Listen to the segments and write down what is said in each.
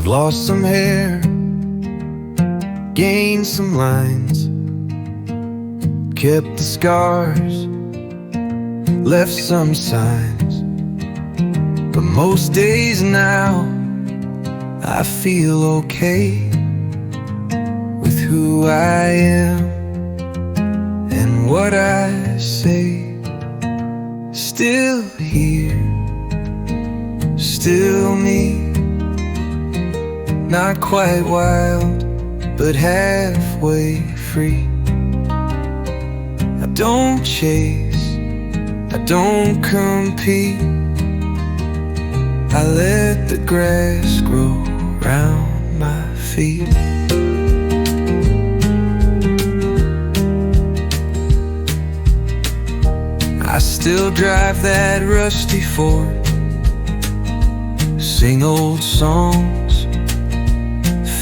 I've lost some hair, gained some lines, kept the scars, left some signs. But most days now I feel okay with who I am and what I say. Still here, still me, not quite wild, but halfway free. I don't chase, I don't compete, I let the grass grow round my feet. I still drive that rusty Ford, sing old songs,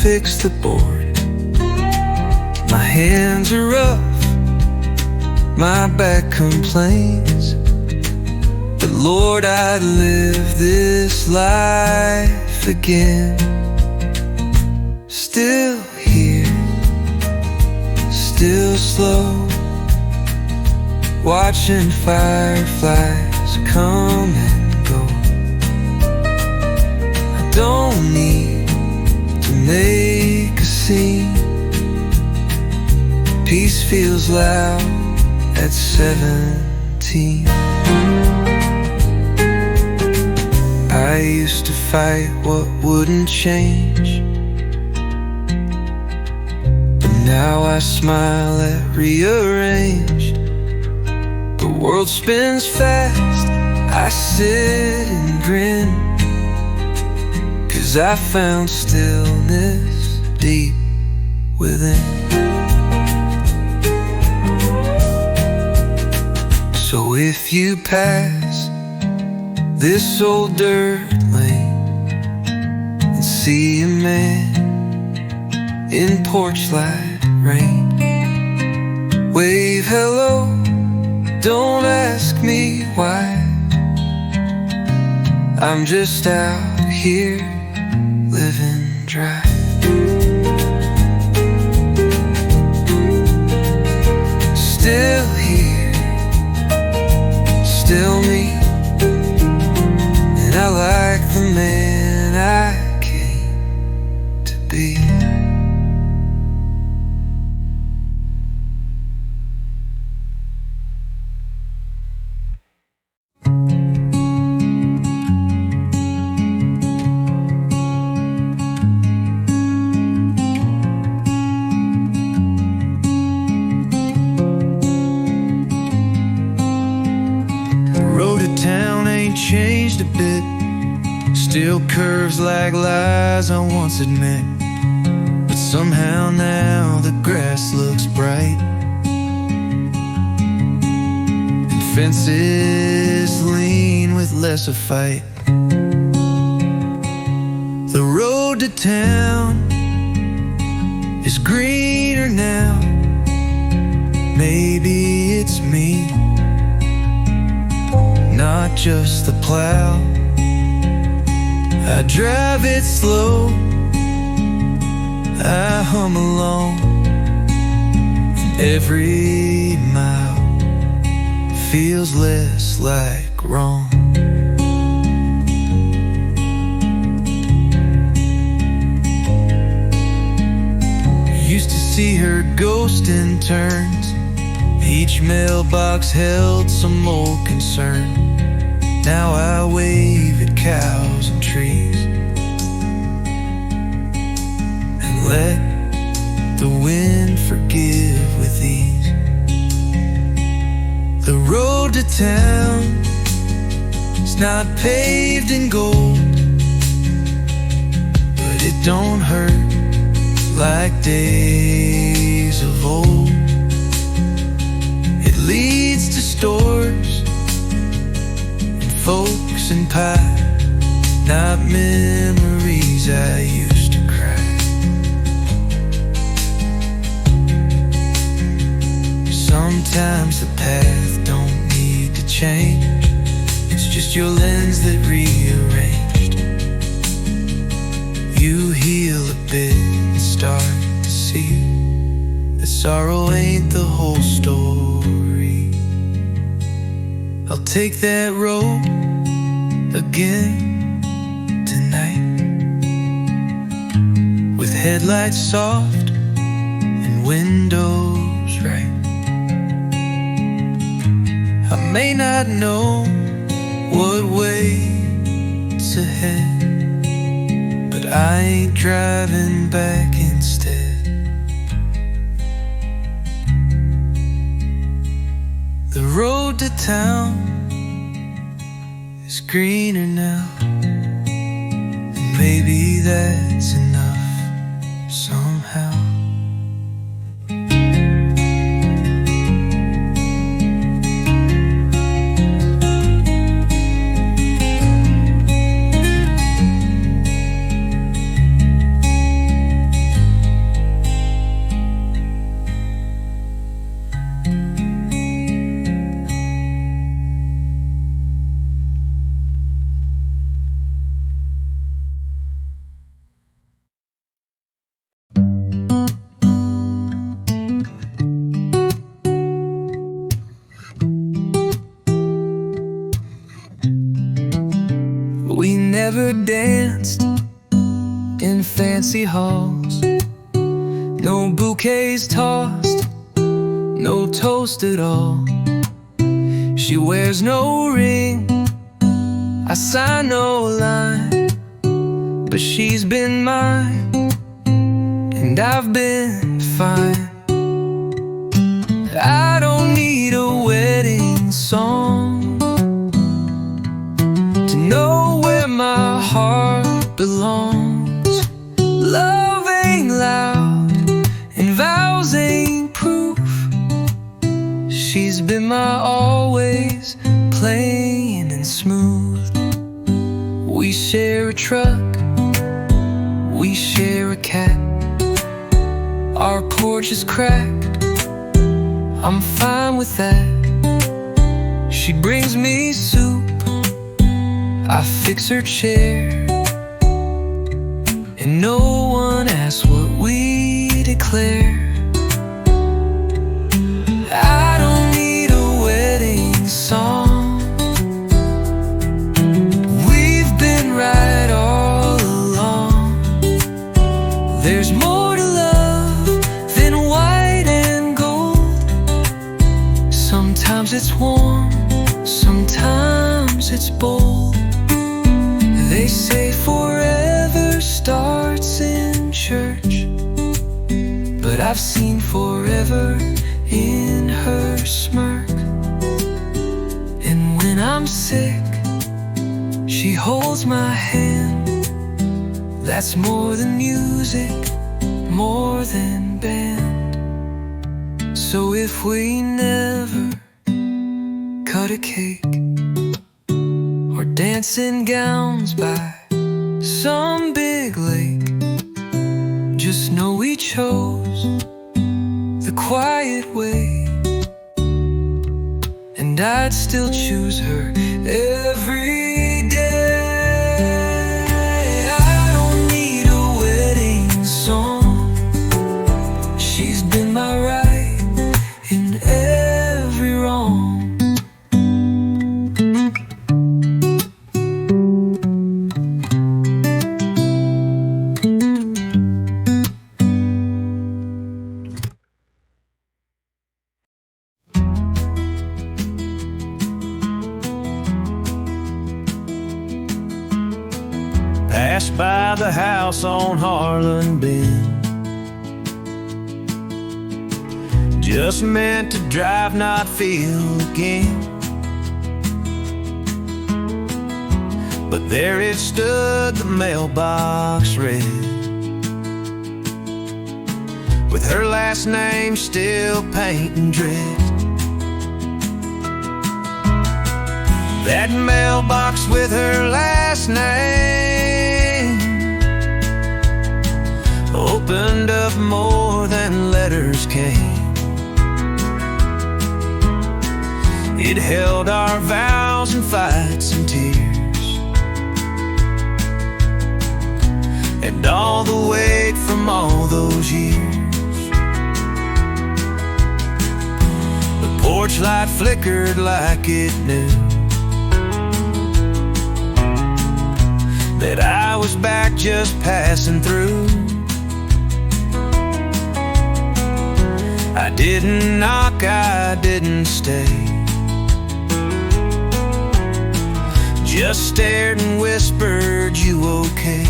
fix the board. My hands are rough, my back complains, but Lord, I'd live this life again. Still here, still slow, watching fireflies come and go. I don't need to make a scene, peace feels loud at 17. I used to fight what wouldn't change, but now I smile at rearranged. The world spins fast, I sit and grin, 'cause I found stillness deep within. So if you pass this old dirt lane and see a man in porch light rain, wave hello, don't ask me why. I'm just out here living dry. Still here, still me, and I like the man I came to be. Changed a bit, still curves like lies I once admit, but somehow now the grass looks bright and fences lean with less of fight. The road to town is greener now, maybe it's me, not just the plow. I drive it slow, I hum along, and every mile feels less like wrong. Used to see her ghost in turns, each mailbox held some old concern. Now I wave at cows and trees and let the wind forgive with ease. The road to town is not paved in gold, but it don't hurt like days of old. It leads to stores, folks and pie, not memories I used to cry. Sometimes the path don't need to change, it's just your lens that rearranged. you heal a bit and start to see that sorrow ain't the whole story. I'll take that road again tonight, with headlights soft and windows right. I may not know what way's ahead, but I ain't driving back instead. The road to town is greener now, and maybe that's enough somehow. We never danced in fancy halls, no bouquets tossed, no toast at all. She wears no ring, I sign no line, but she's been mine, and I've been fine. I don't need a wedding song to know where my heart belongs. Love ain't loud and vows ain't proof. She's been my always, plain and smooth. We share a truck, we share a cat. Our porch is cracked, I'm fine with that. She brings me soup, I fix her chair, and no one asks what we declare. I don't need a wedding song, we've been right all along. There's more to love than white and gold. Sometimes it's warm, sometimes it's bold. They say forever starts in church, but I've seen forever in her smirk. And when I'm sick, she holds my hand. That's more than music, more than band. So if we never cut a cake or dance in gowns by some big lake, just know we chose the quiet way, and I'd still choose her every day. I don't need a wedding song, she's been my right in every wrong. Passed by the house on Harlan Bend, just meant to drive, not feel again. But there it stood, the mailbox red, with her last name still painting dread. That mailbox with her last name opened up more than letters came. It held our vows and fights and tears. At and all the weight from all those years. The porch light flickered like it knew that I was back just passing through. I didn't knock, I didn't stay, just stared and whispered, "You okay?"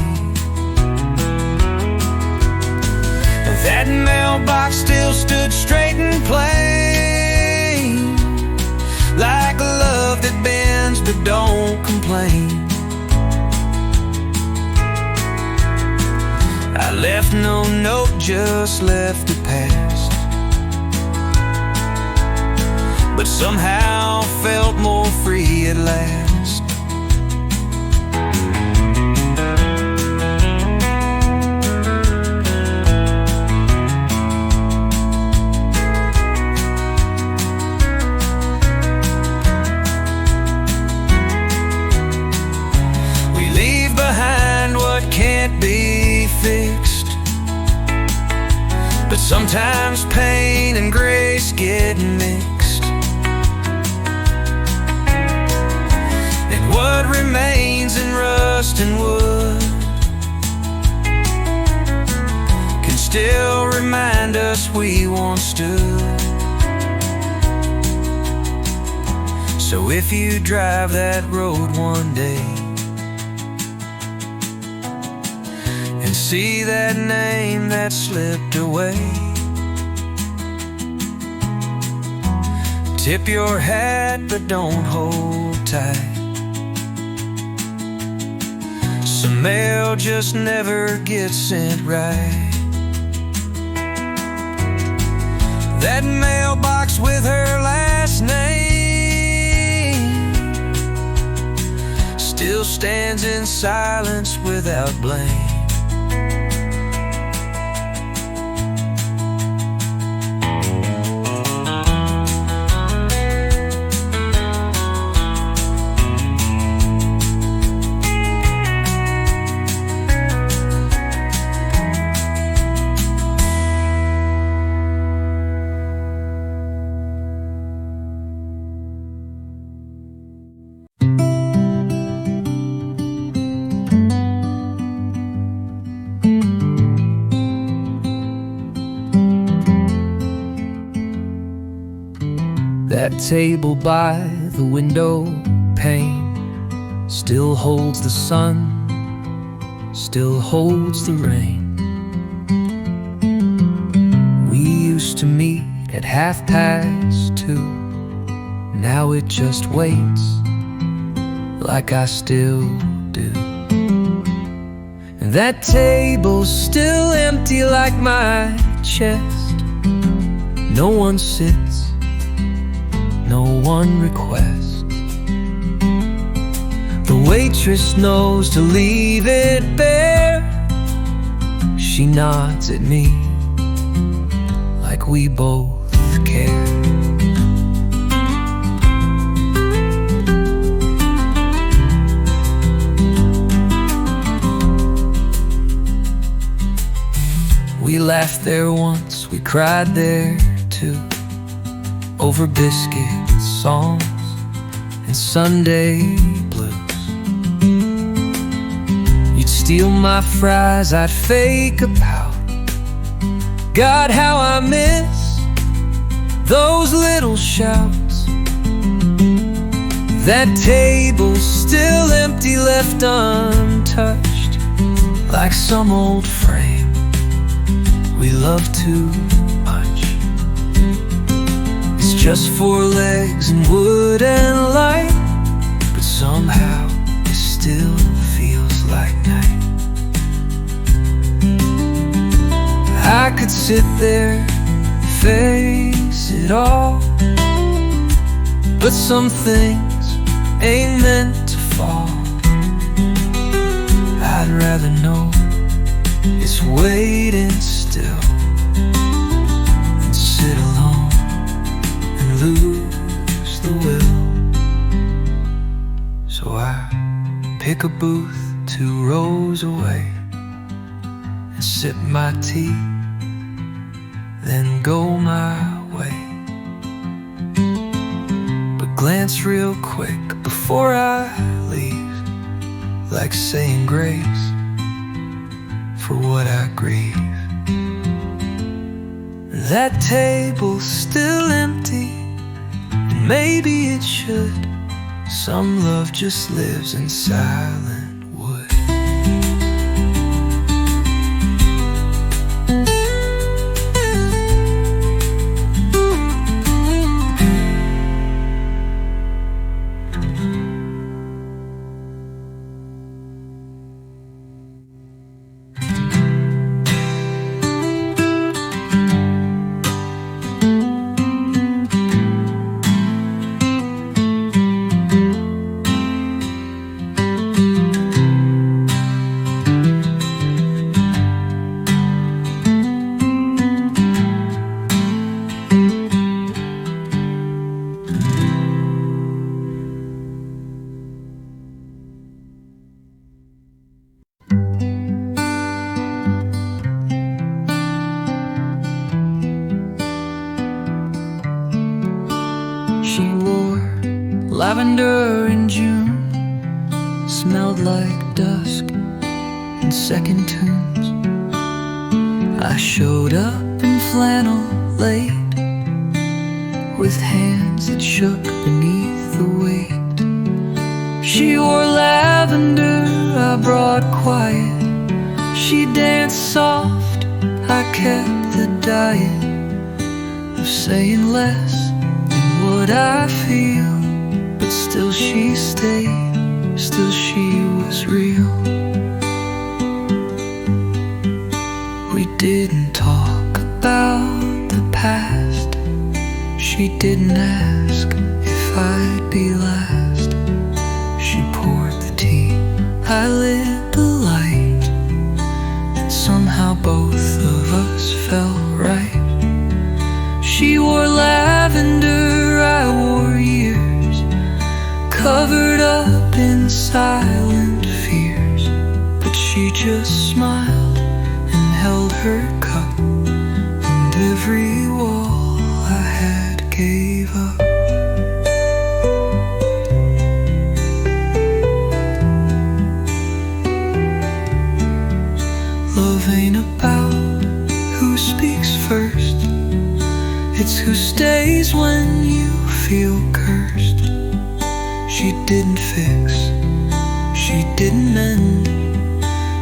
That mailbox still stood straight and plain, like a love that bends but don't complain. I left no note, just left it past, but somehow felt more free at last. We leave behind what can't be fixed, but sometimes pain and grace get mixed. What remains in rust and wood can still remind us we once stood. So if you drive that road one day and see that name that slipped away, tip your hat but don't hold tight. Some mail just never gets sent right. That mailbox with her last name still stands in silence without blame. That table by the window pane still holds the sun, still holds the rain. We used to meet at 2:30. Now it just waits, like I still do. And that table's still empty like my chest. No one sits, no one requests. The waitress knows to leave it bare. She nods at me like we both care. We laughed there once, we cried there too, over biscuits, songs, and Sunday blues. You'd steal my fries, I'd fake a pout. God, how I miss those little shouts. That table's still empty, left untouched, like some old frame we love too much. It's just 4 legs and wood and light, but somehow it still feels like night. I could sit there, face it all, but some things ain't meant to fall. I'd rather know it's waiting still than sit alone and lose the will. So I pick a booth 2 rows away and sip my tea, then go my way. But glance real quick before I leave, like saying grace for what I grieve. That table's still empty, and maybe it should. Some love just lives in silent wood. She wore lavender in June, smelled like dusk and second tunes. I showed up in flannel late, with hands that shook beneath the weight. She wore lavender, I brought quiet. She danced soft, I kept the diet of saying less what I feel, but still she stayed, still she was real. We didn't talk about the past. She didn't ask if I'd be last. She poured the tea, I lit the light, and somehow both of us felt right. She wore lavender, I wore years, covered up in silent fears. But she just smiled and held her cup, and every wall I had gave up. Love ain't about who speaks first, it's who stays when you feel cursed. She didn't fix, she didn't mend.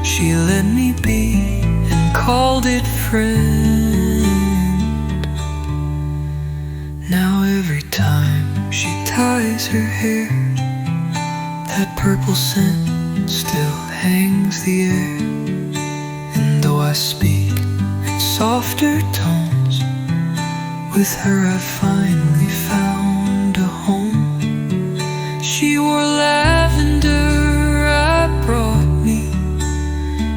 She let me be and called it friend. Now every time she ties her hair, that purple scent still hangs the air. And though I speak in softer tones, with her I finally found a home. She wore lavender, I brought me,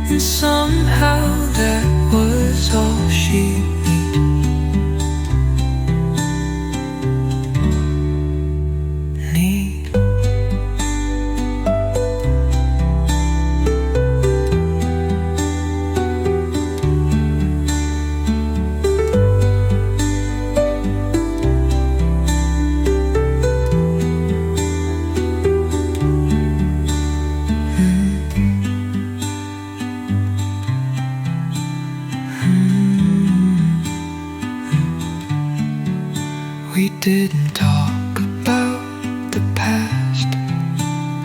and somehow that was all she need. We didn't talk about the past.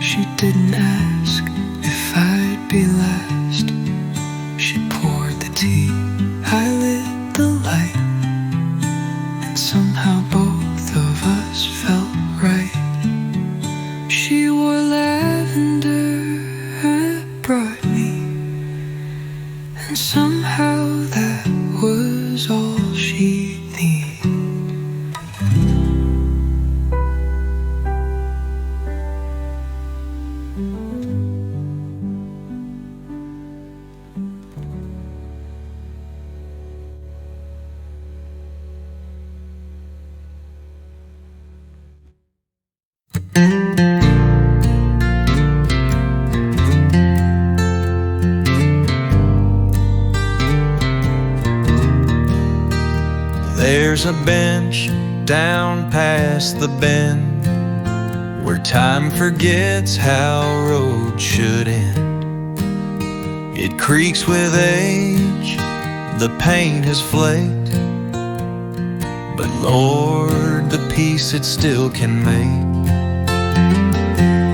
She didn't ask if I'd be last. She poured the tea, I lit the light, and somehow both of us felt right. She wore lavender, it brought me, and somehow that was all she needed. There's a bench down past the bend where time forgets how roads should end. It creaks with age, the paint has flaked, but Lord, the peace it still can make.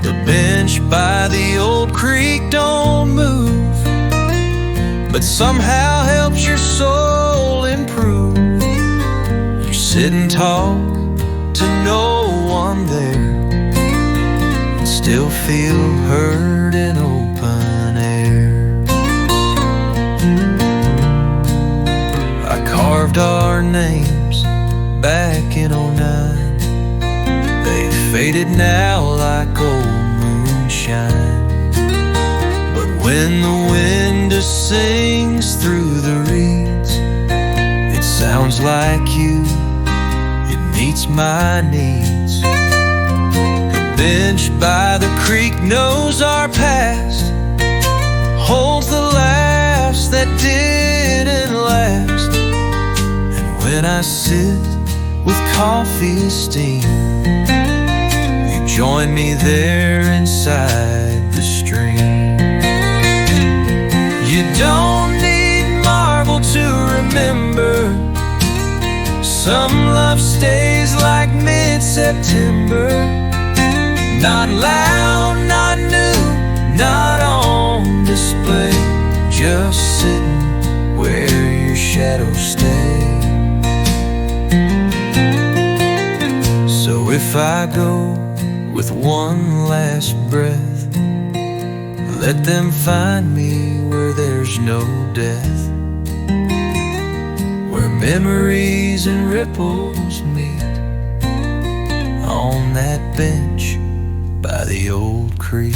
The bench by the old creek don't move, but somehow helps your soul improve. You sit and talk to no one there, and still feel heard in open air. I carved our names back in '09. They've faded now like old moonshine. But when the wind sings through the reeds, it sounds like you, it meets my needs. The bench by the creek knows our past, holds the laughs that didn't last. And when I sit with coffee steam, you join me there inside the stream. You don't need marble to remember, some love stays like mid-September. Not loud, not new, not on display, just sitting where your shadows stay. So if I go with one last breath, let them find me where there's no death, where memories and ripples meet, on that bench by the old creek.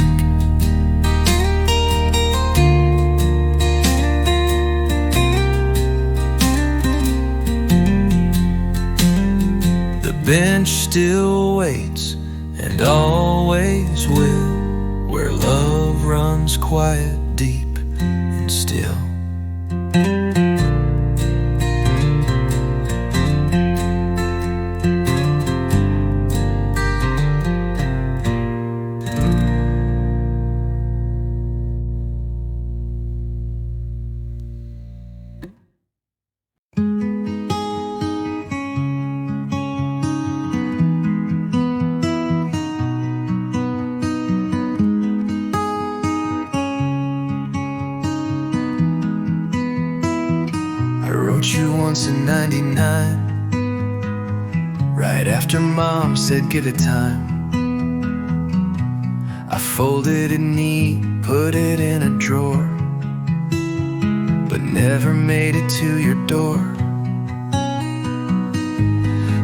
The bench still waits and always will, where love runs quiet, deep and still. You once in '99, right after Mom said give it time. I folded it neat, put it in a drawer, but never made it to your door.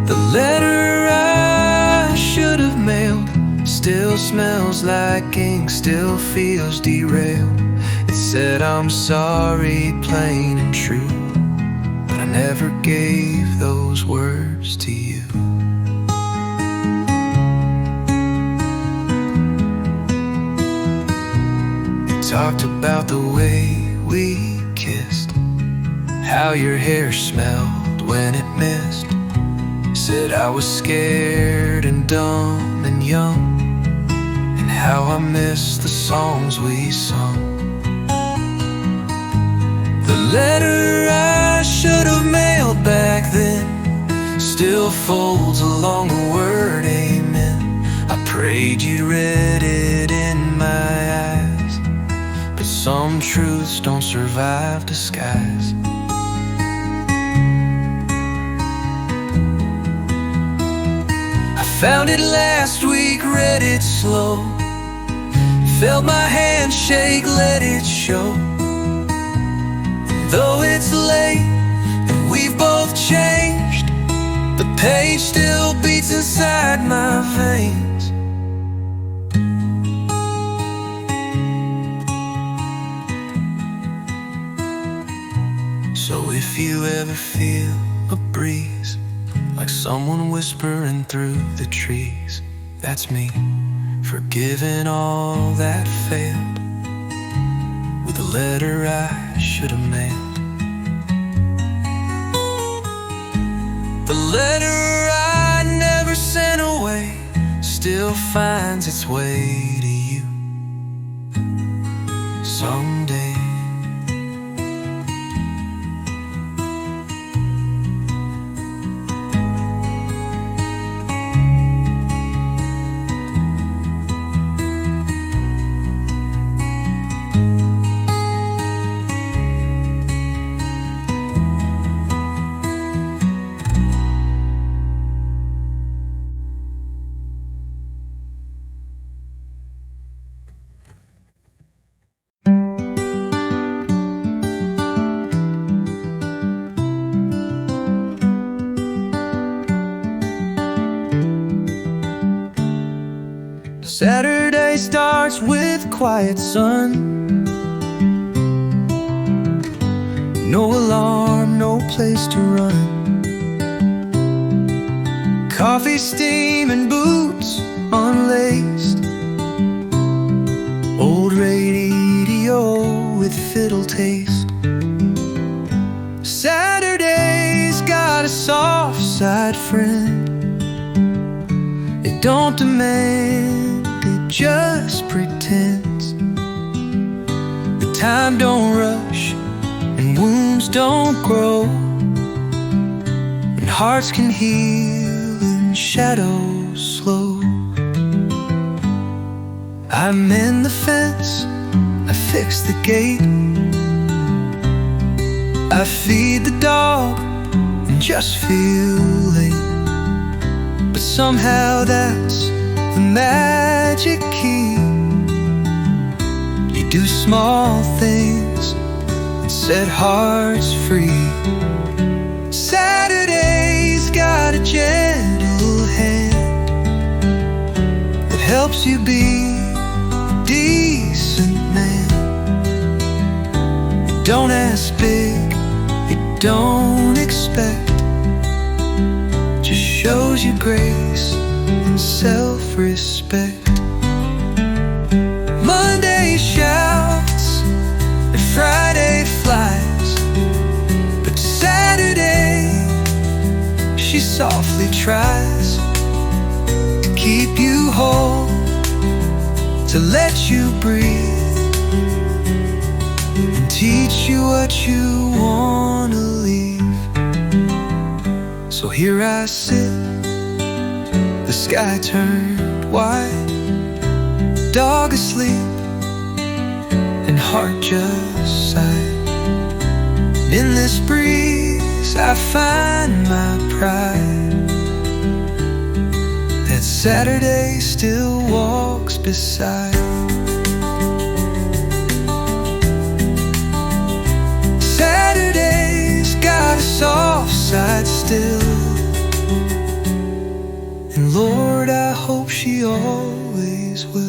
The letter I should have mailed still smells like ink, still feels derailed. It said I'm sorry, plain and true, I never gave those words to you. You talked about the way we kissed, how your hair smelled when it missed. Said I was scared and dumb and young, and how I missed the songs we sung. The letter I should have mailed back then still folds along the word amen. I prayed you read it in my eyes, but some truths don't survive disguise. I found it last week, read it slow, felt my hand shake, let it show. Though it's late and we've both changed, the page still beats inside my veins. So if you ever feel a breeze, like someone whispering through the trees, that's me, forgiving all that failed, with a letter I should have mailed. The letter I never sent away still finds its way to you someday. Saturday starts with quiet sun. No alarm, no place to run. Coffee steam and boots unlaced. Old radio with fiddle taste. Saturday's got a soft side friend. It don't demand, it just pretends. The time don't rush and wounds don't grow, and hearts can heal in shadows slow. I mend the fence, I fix the gate, I feed the dog and just feel late. But somehow that's the magic key. You do small things and set hearts free. Saturday's got a gentle hand that helps you be a decent man. You don't ask big, you don't expect, just shows you grace and self-respect. Monday shouts and Friday flies, but Saturday she softly tries to keep you whole, to let you breathe and teach you what you wanna leave. So here I sit, the sky turned white, dog asleep and heart just sighed. In this breeze I find my pride, that Saturday still walks beside. Saturday's got a soft side still, and Lord, I hope she always will.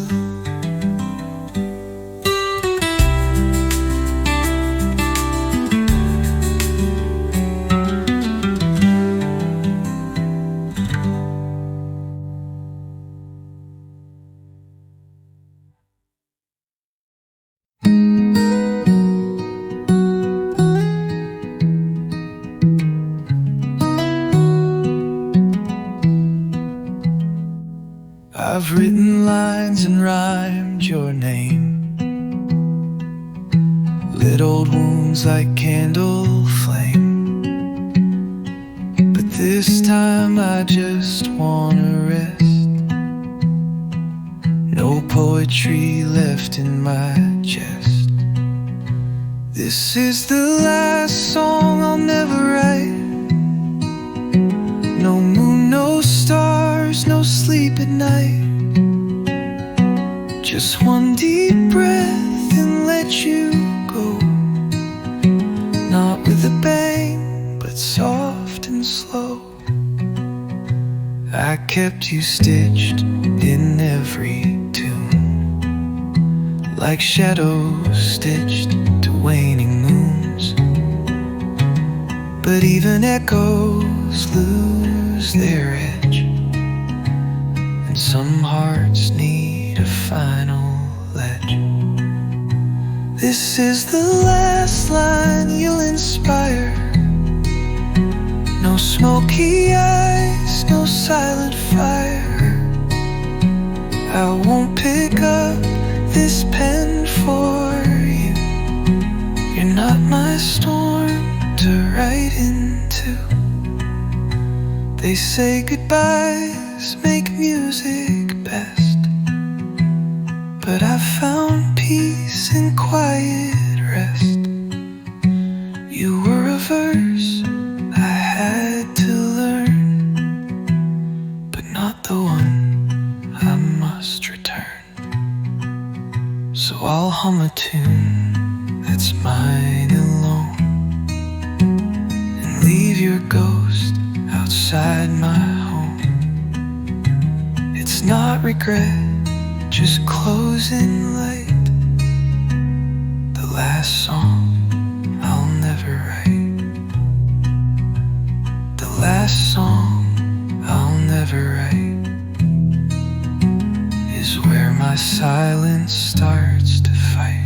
I've written lines and rhymed your name, lit old wounds like candle flame. But this time I just wanna rest. No poetry left in my chest. This is the last song I'll never write. No moon, no stars, no sleep at night. Just one deep breath and let you go. Not with a bang, but soft and slow. I kept you stitched in every tune, like shadows stitched to waning moons. But even echoes lose their edge, and some hearts need a final ledge. This is the last line you'll inspire. No No smoky eyes, no silent fire. I won't pick up this pen for you. You're not my storm to write into. They say goodbyes make music best, but I found peace in quiet rest. You were a verse I had to learn, but not the one I must return. So I'll hum a tune that's mine alone, and leave your ghost outside my home. It's not regret, just closing light. The last song I'll never write. The last song I'll never write is where my silence starts to fight.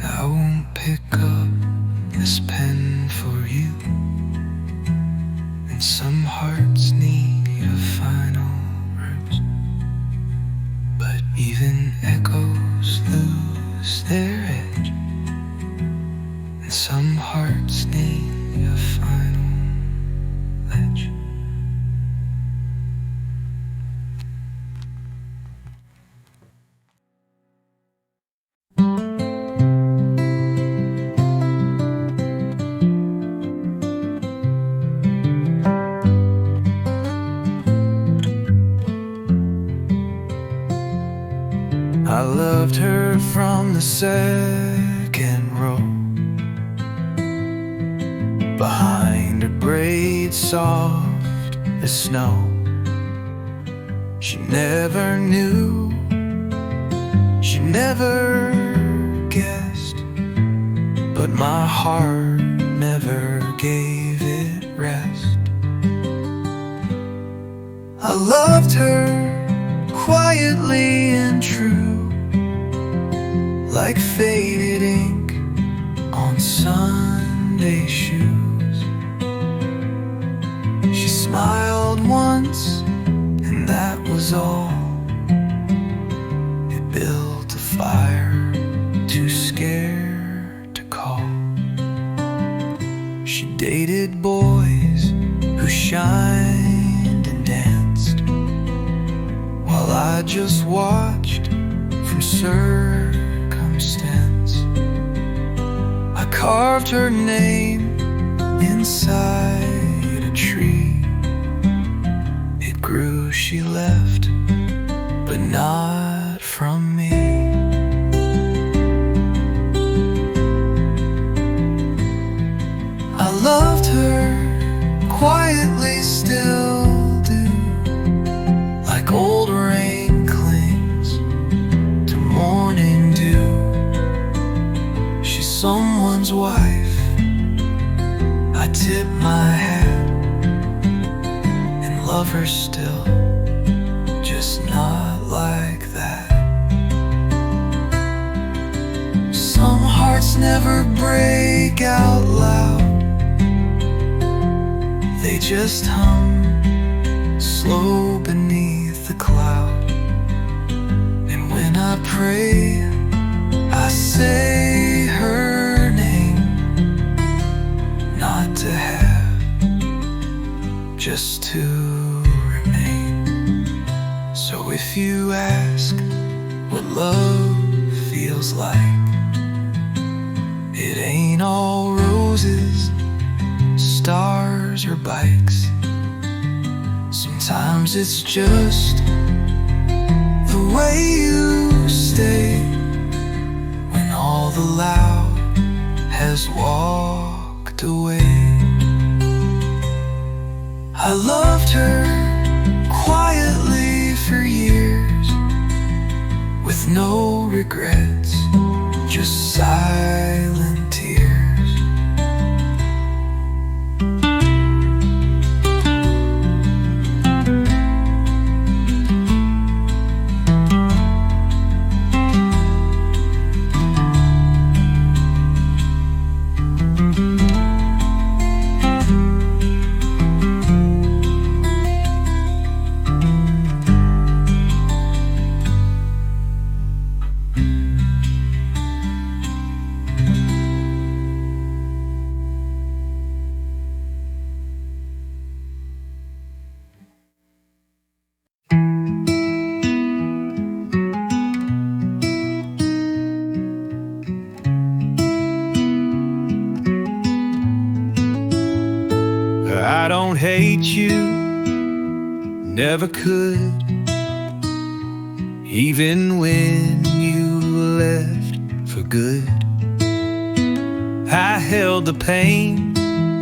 I won't pick up this pen for you, and some hearts need a final rose, but even echoes lose their edge, and some hearts need a final ledge. I loved her from the second row, behind her braids soft as snow. She never knew, she never guessed, but my heart never gave it rest. I loved her quietly and true, like faded ink on Sunday shoes. She smiled once, and that was all. It built a fire, too scared to call. She dated boys who shined and danced, while I just watched from circumstance. I carved her name inside a tree. It grew, she left, but not from me. I loved her quietly, still do, like old rain clings to morning dew. She's someone's wife, I tip my hat and love her still, just not like that. Some hearts never break out loud, they just hum slow beneath the cloud. And when I pray, I say her name, not to have, just to remain. So if you ask what love feels like, it ain't all roses roses, stars, or bikes. Sometimes it's just the way you stay when all the loud has walked away. I loved her quietly for years, with no regrets, just silent tears. I don't hate you, never could. Even when you left for good, I held the pain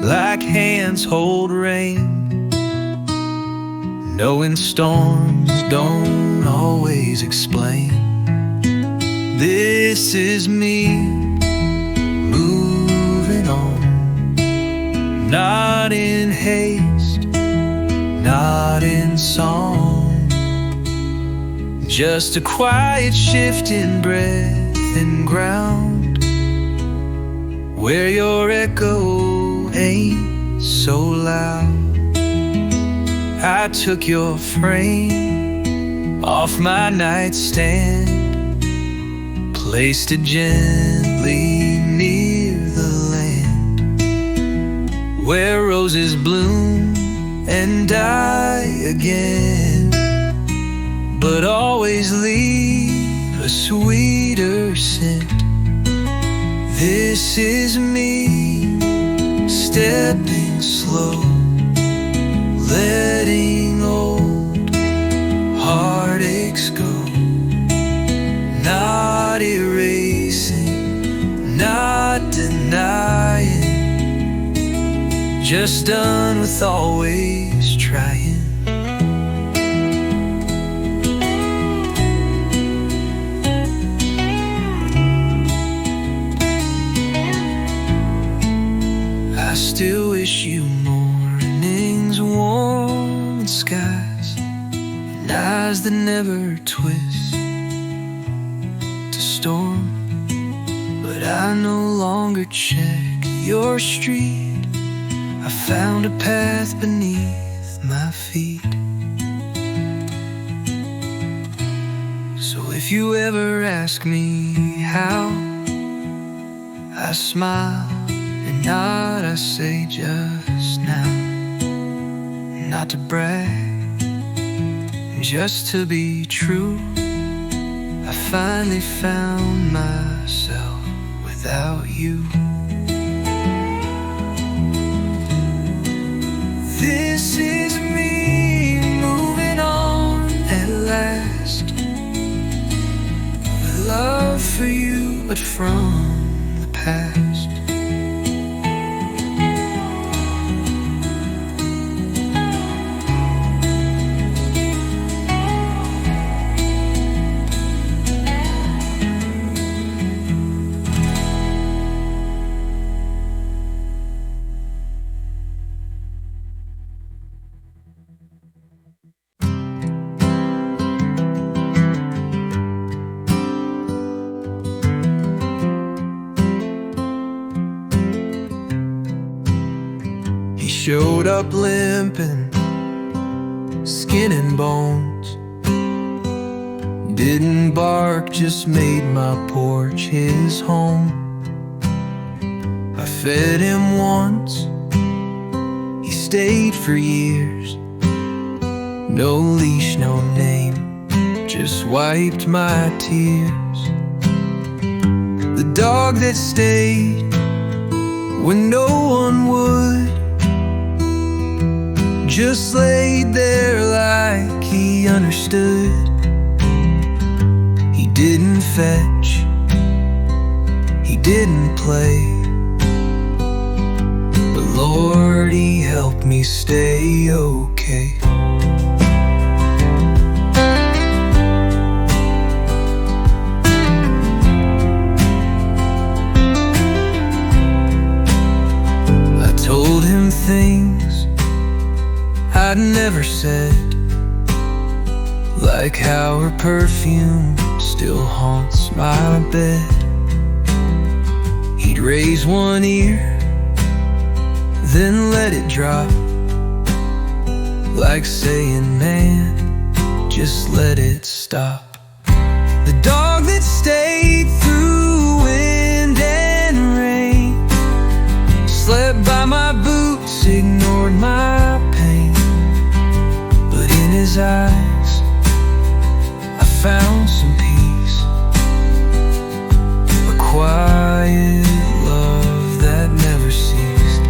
like hands hold rain, knowing storms don't always explain. This is me moving on, not in haste, not in song, just a quiet shift in breath and ground, where your echo ain't so loud. I took your frame off my nightstand, placed it gently near the land where roses bloom and die again, but always leave a sweeter scent. This is me stepping slow, letting old heartaches go, not erasing, not denying, just done with always trying. I still wish you mornings warm and skies and eyes that never twist to storm, but I no longer check your street. I found a path beneath my feet. So if you ever ask me how, I smile and nod, I say just now, not to brag, just to be true. I finally found myself without you. This is me moving on at last, with love for you, but from the past. Showed up limping, skin and bones. Didn't bark, just made my porch his home. I fed him once, he stayed for years. No leash, no name, just wiped my tears. The dog that stayed when no one would. Just laid there like he understood. He didn't fetch, he didn't play, but Lord, he helped me stay okay. I told him things I'd never said, like how her perfume still haunts my bed. He'd raise one ear, then let it drop, like saying, man, just let it stop. The dog that stayed through wind and rain, slept by my boots, ignored my pain, but in his eyes I found some peace, a quiet love that never ceased.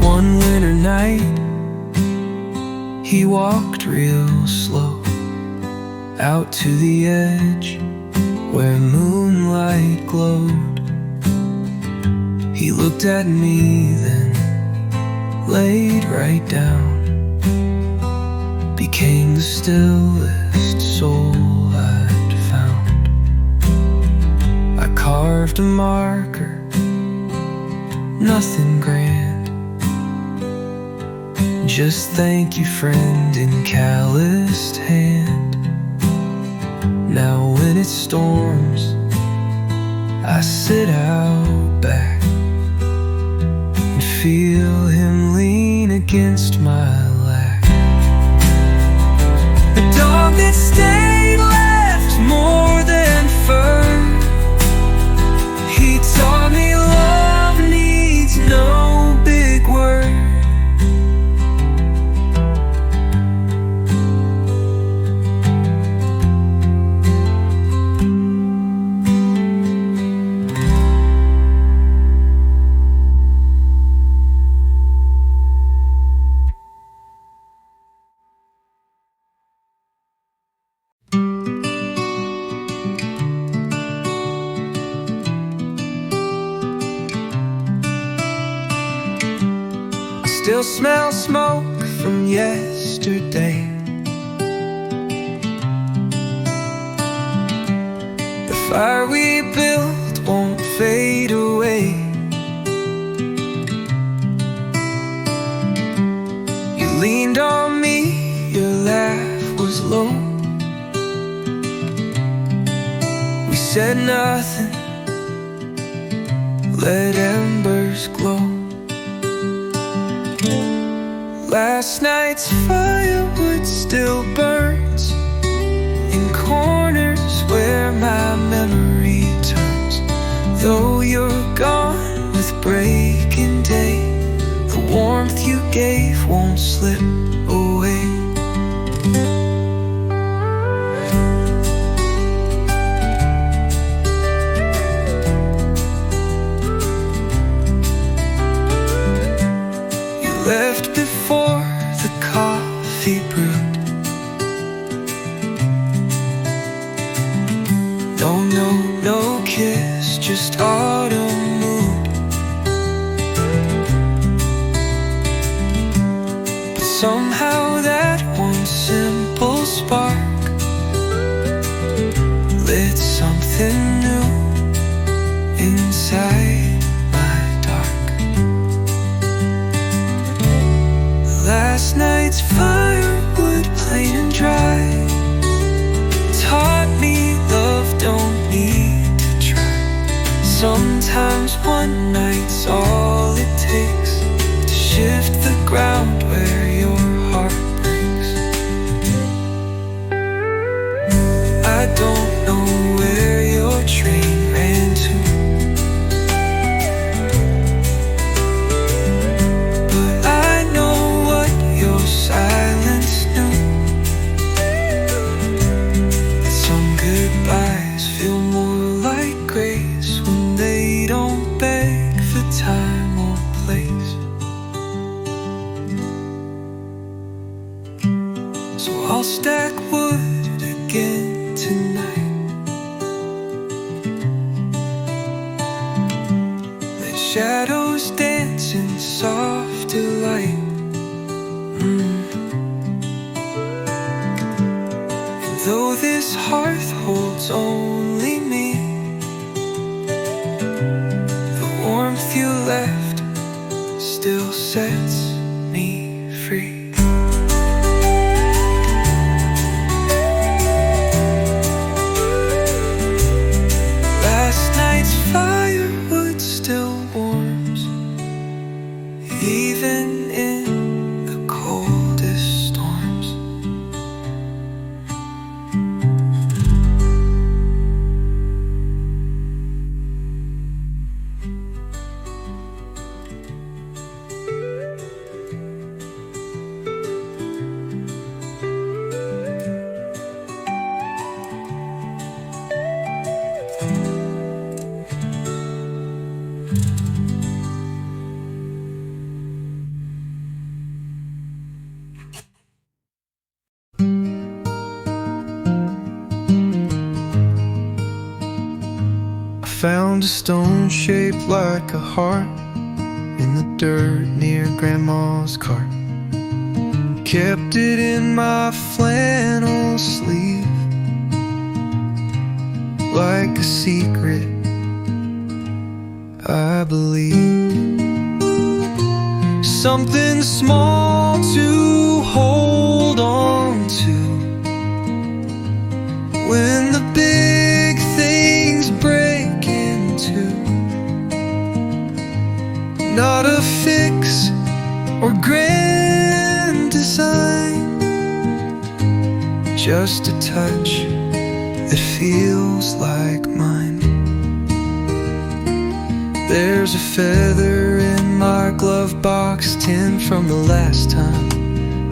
One winter night, he walked real slow out to the edge where moonlight glowed. He looked at me, then laid right down, became the stillest soul I'd found. I carved a marker, nothing grand, just thank you friend in calloused hand. Now when it storms, I sit out back and feel him lean against my lap. The dog that stayed left more than fur. He taught me love needs no big word. Still smell smoke from yesterday. The fire we built won't fade away. You leaned on me, your laugh was low. We said nothing, let embers glow. Last night's firewood still burns in corners where my memory turns. Though you're gone with breaking day, the warmth you gave won't slip away. You left before the coffee brewed. No kiss, just autumn mood. But somehow that one simple spark lit something new inside my dark. Last night's firewood, plain and dry, taught me love don't need to try. Sometimes one night's all it takes to shift the ground where your heart breaks. I don't know where your train ran to, but I know what your silence time or place. So I'll stack wood again tonight. Let shadows dance in soft delight. And though this hearth holds only me, the warmth you left still sets me free. Last night's firewood still warms, even in the coldest storms. Found a stone shaped like a heart in the dirt near Grandma's cart. Kept it in my flannel sleeve like a secret, I believe. Something small to hold on to when the big things break into. Not a fix or grand design, just a touch that feels like mine. There's a feather in my glove box, 10 from the last time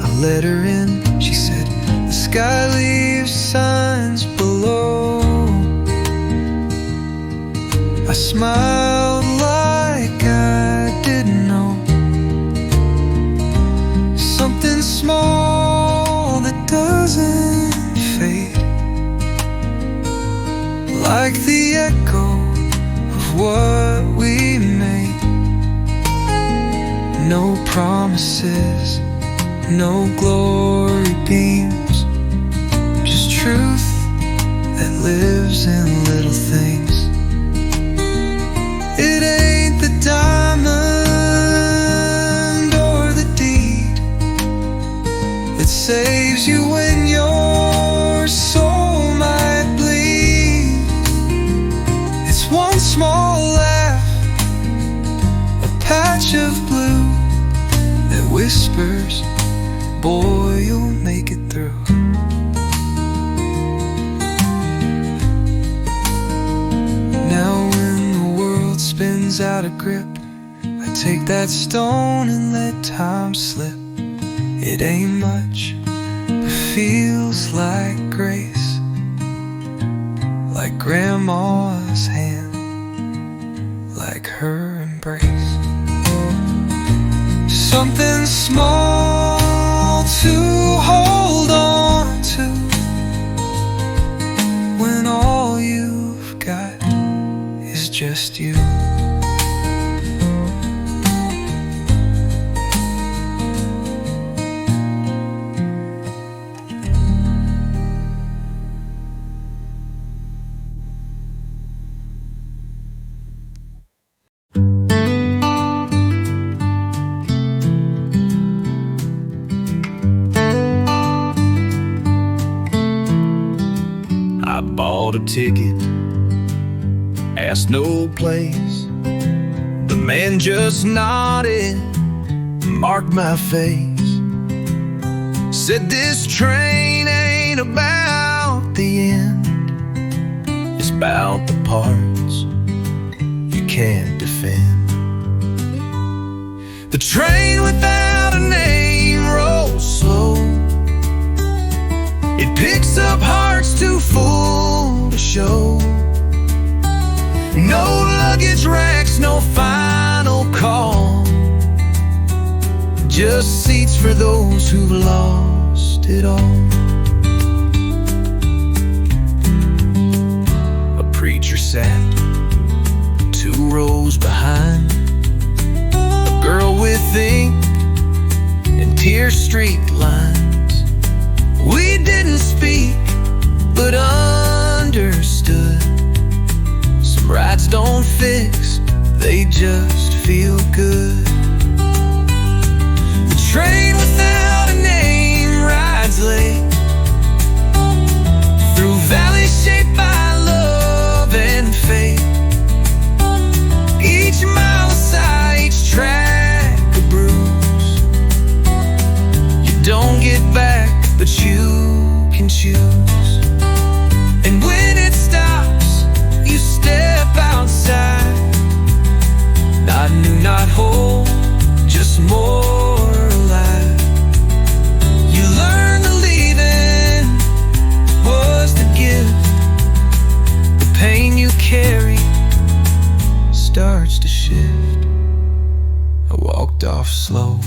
I let her in. She said, the sky leaves signs below. I smiled like I didn't know. Something small that doesn't fade, like the echo of what we made. No promises, no glory beams, just truth that lives in little things. It ain't the diamond or the deed that saves you when your soul might bleed. It's one small laugh, a patch of blue that whispers, boy, you'll make it through. Now when the world spins out of grip, I take that stone and let time slip. It ain't much, but feels like grace, like Grandma's hand, like her embrace. Something small to hold on to when all you've got is just you. I bought a ticket, asked no place. The man just nodded, marked my face, said this train ain't about the end, it's about the parts you can't defend. The train without a name rolls slow, it picks up hearts too full to show. No luggage racks, no final just seats for those who've lost it all. A preacher sat 2 rows behind, a girl with ink and tear-streaked lines. We didn't speak, but understood. Some rides don't fix, they just feel good. The train without a name rides late through valleys shaped by love and fate. Each mile a sigh, each track a bruise. You don't get back, but you can choose. And when it stops, you step outside. Not new, not whole, just more alive. You learn that leaving was the gift. The pain you carry starts to shift. I walked off slow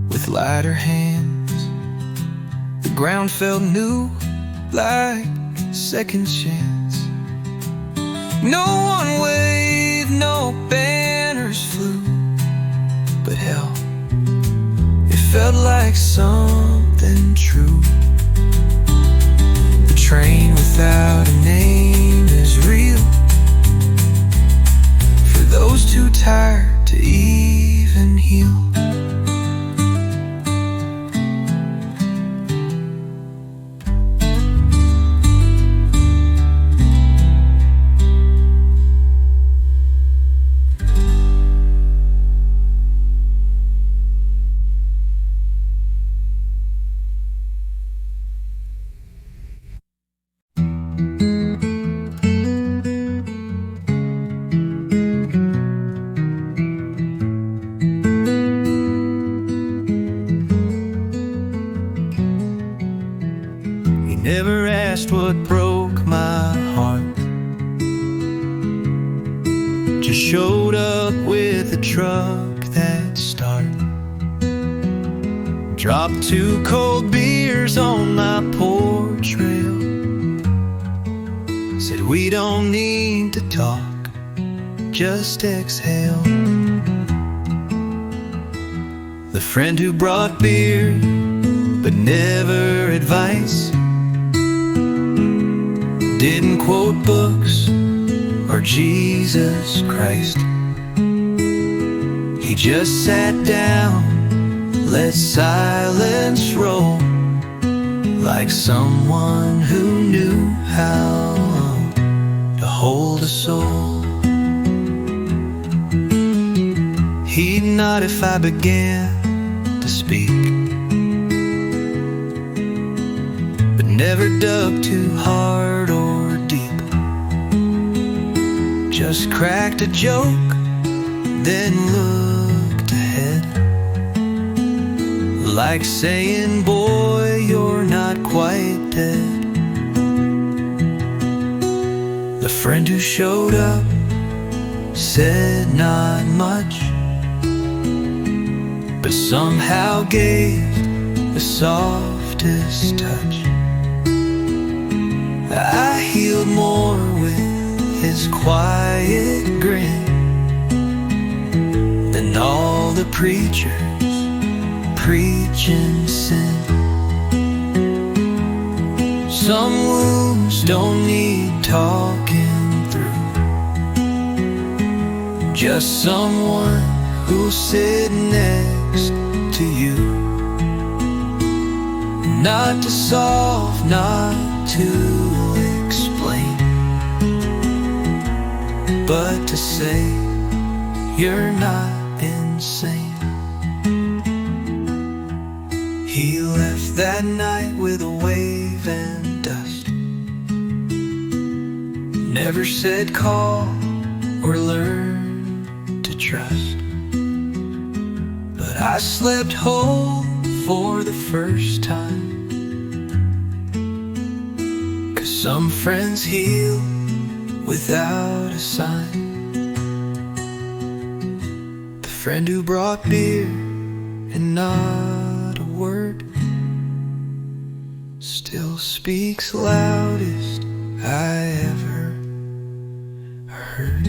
with lighter hands. The ground felt new, like second chance. No one waved, no banners flew, but hell, it felt like something true. The train without a name is real for those too tired to even heal. Never asked what broke my heart, just showed up with a truck that start. Dropped 2 cold beers on my porch rail. Said we don't need to talk, just exhale. The friend who brought beer but never advice, didn't quote books or Jesus Christ. He just sat down, let silence roll, like someone who knew how to hold a soul. He'd nod if I began to speak, but never dug too hard or deep. Just cracked a joke, then looked ahead, like saying, boy, you're not quite dead. The friend who showed up said not much, but somehow gave the softest touch. I healed more with his quiet grin than all the preachers preaching sin. Some wounds don't need talking through, just someone who'll sit next to you. Not to solve, not to explain, but to say you're not insane. He left that night with a wave and dust, never said call or learn to trust. But I slept whole for the first time, 'cause some friends heal without a sign. The friend who brought beer and not a word still speaks loudest I ever heard.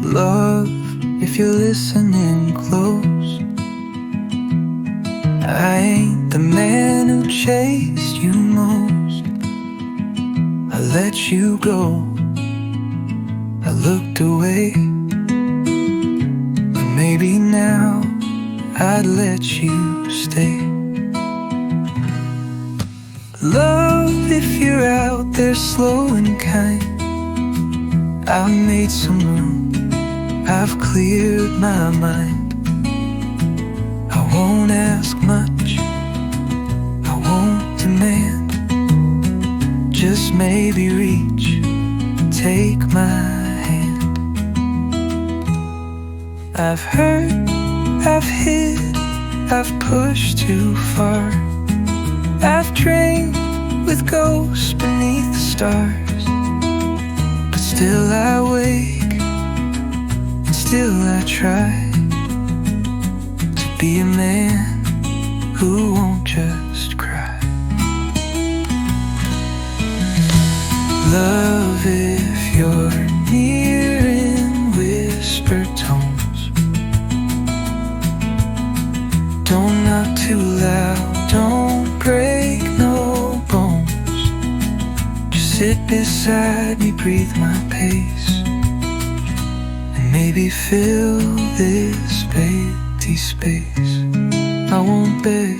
Love, if you're listening close, I ain't the man who chased you most. I let you go, I looked away, but maybe now I'd let you stay. Love, if you're out there slow and kind, I've made some room, I've cleared my mind. I won't ask much, I won't demand, just maybe reach, take my hand. I've hurt, I've hid, I've pushed too far, I've dreamed with ghosts beneath the stars, but still I wake, still I try to be a man who won't just cry. Love, if you're near in whisper tones, don't knock too loud, don't break no bones, just sit beside me, breathe my pace, maybe fill this empty space. I won't beg,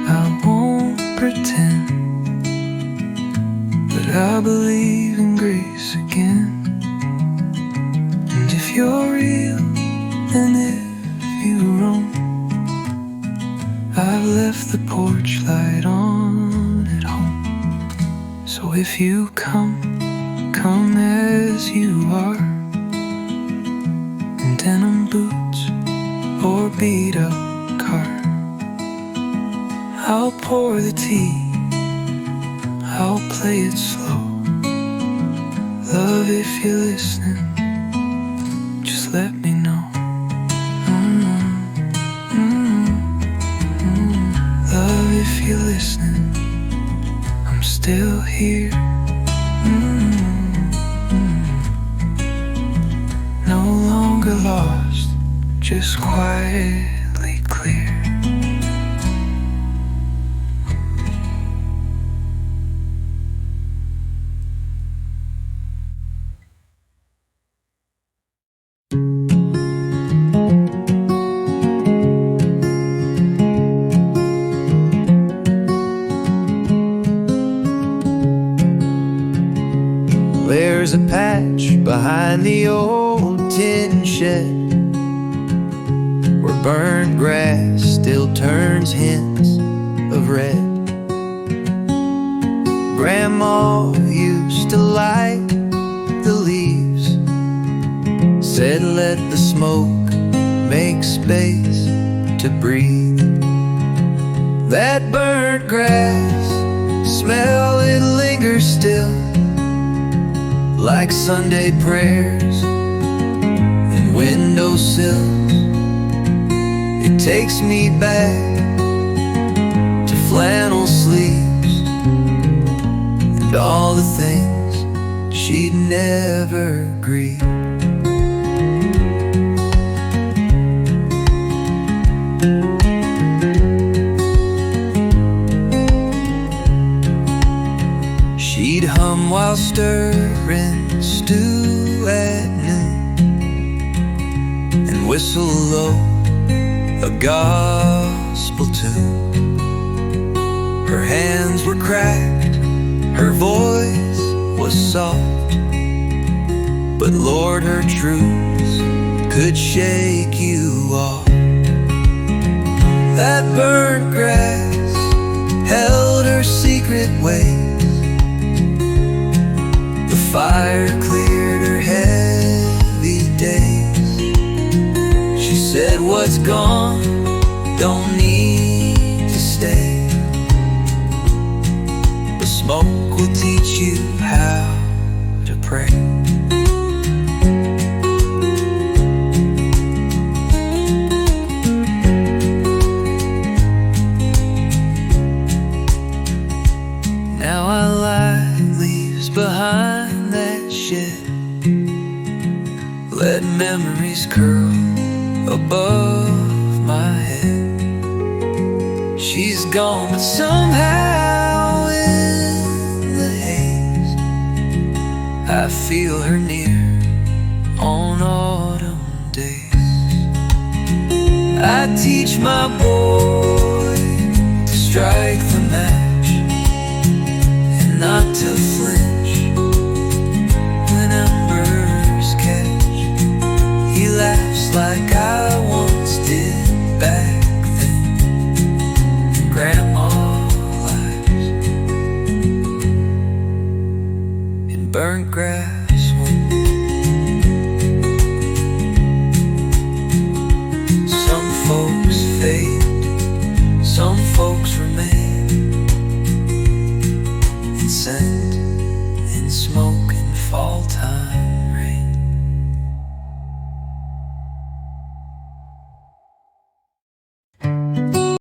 I won't pretend, but I believe in grace again. And if you're real, and if you roam, I've left the porch light on at home. So if you come, come as you are, denim boots or beat up car, I'll pour the tea, I'll play it slow. Love, if you're listening, just let me know. Love, if you're listening, I'm still here. No longer lost, just quietly clear. There's a patch behind the old tin shed where burnt grass still turns hints of red. Grandma used to light the leaves, said let the smoke make space to breathe. That burnt grass smell, it lingers still, like Sunday prayers and windowsills. It takes me back to flannel sleeves and all the things she'd never grieve. She'd hum while stirring stew at noon, whistle low a gospel tune. Her hands were cracked, her voice was soft, but Lord, her truths could shake you off. That burnt grass held her secret ways. The fire cleared her heavy days. She said, what's gone don't need to stay. The smoke will teach you how to pray. Now I lie leaves behind that shed. Let memories curl above my head. She's gone, but somehow in the haze I feel her near on autumn days. I teach my boy to strike the match and not to flinch when embers catch. He laughs like I once did back then. Grandma lies in burnt grass.